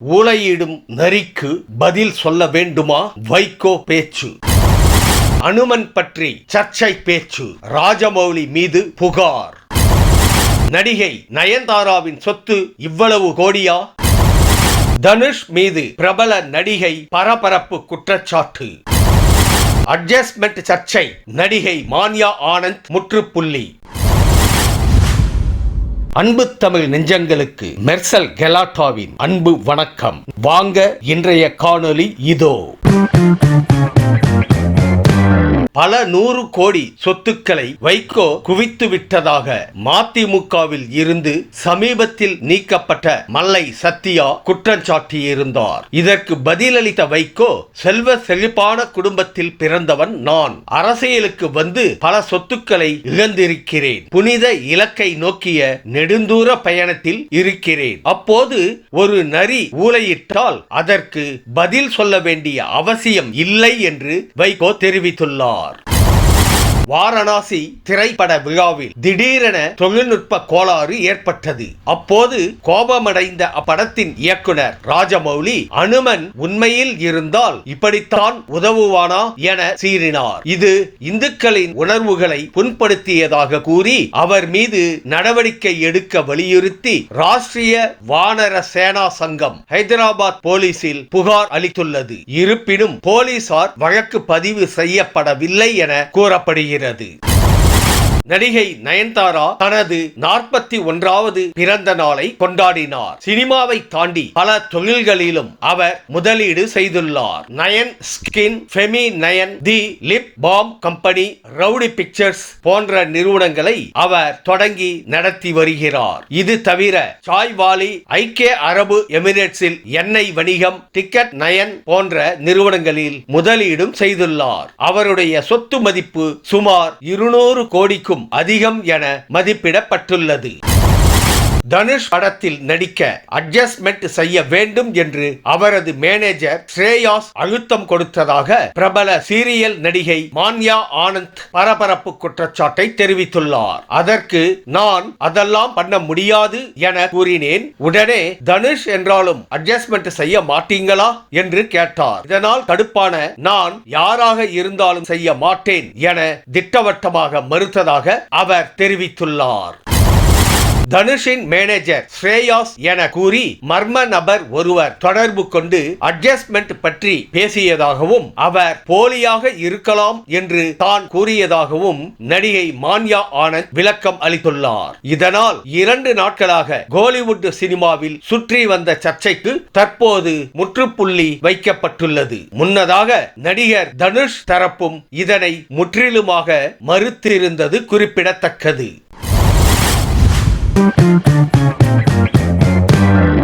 ஊளையிடும் நரிக்கு பதில் சொல்ல வேண்டுமா? வைகோ பேச்சு. அனுமன் பற்றி சர்ச்சை பேச்சு. ராஜமௌலி மீது புகார். நடிகை நயன்தாராவின் சொத்து இவ்வளவு கோடியா? தனுஷ் மீது பிரபல நடிகை பரபரப்பு குற்றச்சாட்டு. அட்ஜஸ்ட்மெண்ட் சர்ச்சை. நடிகை மான்யா ஆனந்த் முற்றுப்புள்ளி. அன்பு தமிழ் நெஞ்சங்களுக்கு மெர்சல் கெலாட்டாவின் அன்பு வணக்கம். வாங்க இன்றைய காணொளி இதோ. பல 100 கோடி சொத்துக்களை வைகோ குவித்து விட்டதாக மதிமுகவில் இருந்து சமீபத்தில் நீக்கப்பட்ட மல்லை சத்யா குற்றம் சாட்டியிருந்தார். இதற்கு பதிலளித்த வைகோ, செல்வ செழிப்பான குடும்பத்தில் பிறந்தவன் நான். அரசியலுக்கு வந்து பல சொத்துக்களை இழந்திருக்கிறேன். புனித இலக்கை நோக்கிய நெடுந்தூர பயணத்தில் இருக்கிறேன். அப்போது ஒரு நரி ஊளையிட்டால் அதற்கு பதில் சொல்ல வேண்டிய அவசியம் இல்லை என்று வைகோ தெரிவித்துள்ளார். வாரணாசி திரைப்பட விழாவில் திடீரென தொழில்நுட்ப கோளாறு ஏற்பட்டது. அப்போது கோபமடைந்த அப்படத்தின் இயக்குனர் ராஜமௌலி, அனுமன் உண்மையில் இருந்தால் இப்படித்தான் உதவுவானா என சீறினார். இது இந்துக்களின் உணர்வுகளை புண்படுத்தியதாக கூறி அவர் மீது நடவடிக்கை எடுக்க வலியுறுத்தி ராஷ்டிரிய வானர சேனா சங்கம் ஹைதராபாத் போலீசில் புகார் அளித்துள்ளது. இருப்பினும் போலீசார் வழக்கு பதிவு செய்யப்படவில்லை என கூறப்படுகிறது. நடிகை நயன்தாரா தனது 41வது பிறந்த நாளை கொண்டாடினார். சினிமாவை தாண்டி பல தொழில்களிலும் அவர் முதலீடு செய்துள்ளார். Nayan skin, Femi Nayan, the lip balm company, Rowdy Pictures போன்ற நிறுவனங்களை அவர் தொடங்கி நடத்தி வருகிறார். இது தவிர சாய்வாலி, ஐக்கிய அரபு எமிரேட்ஸில் எண்ணெய் வணிகம், டிக்கெட் நயன் போன்ற நிறுவனங்களில் முதலீடும் செய்துள்ளார். அவருடைய சொத்து மதிப்பு சுமார் 200 கோடிக்கும் அதிகம் என மதிப்பிடப்பட்டுள்ளது. தனுஷ் படத்தில் நடிக்க அட்ஜஸ்ட்மெண்ட் செய்ய வேண்டும் என்று அவரது மேனேஜர் ஸ்ரேயாஸ் அழுத்தம் கொடுத்ததாக பிரபல சீரியல் நடிகை மான்யா ஆனந்த் பரபரப்பு குற்றச்சாட்டை தெரிவித்துள்ளார். அதற்கு நான் அதெல்லாம் பண்ண முடியாது என கூறினேன். உடனே தனுஷ் என்றாலும் அட்ஜஸ்ட்மெண்ட் செய்ய மாட்டீங்களா என்று கேட்டார். இதனால் கடுப்பான நான் யாராக இருந்தாலும் செய்ய மாட்டேன் என திட்டவட்டமாக மறுத்ததாக அவர் தெரிவித்துள்ளார். தனுஷின் மேனேஜர் ஸ்ரேயாஸ் என கூறி மர்ம நபர் ஒருவர் தொடர்பு கொண்டு அட்ஜஸ்ட்மெண்ட் பற்றி பேசியதாகவும் அவர் போலியாக இருக்கலாம் என்று தான் கூறியதாகவும் நடிகை மான்யா ஆனந்த் விளக்கம் அளித்துள்ளார். இதனால் 2 நாட்களாக கோலிவுட் சினிமாவில் சுற்றி வந்த சர்ச்சைக்கு தற்போது முற்றுப்புள்ளி வைக்கப்பட்டுள்ளது. முன்னதாக நடிகர் தனுஷ் தரப்பும் இதனை முற்றிலுமாக மறுத்திருந்தது குறிப்பிடத்தக்கது.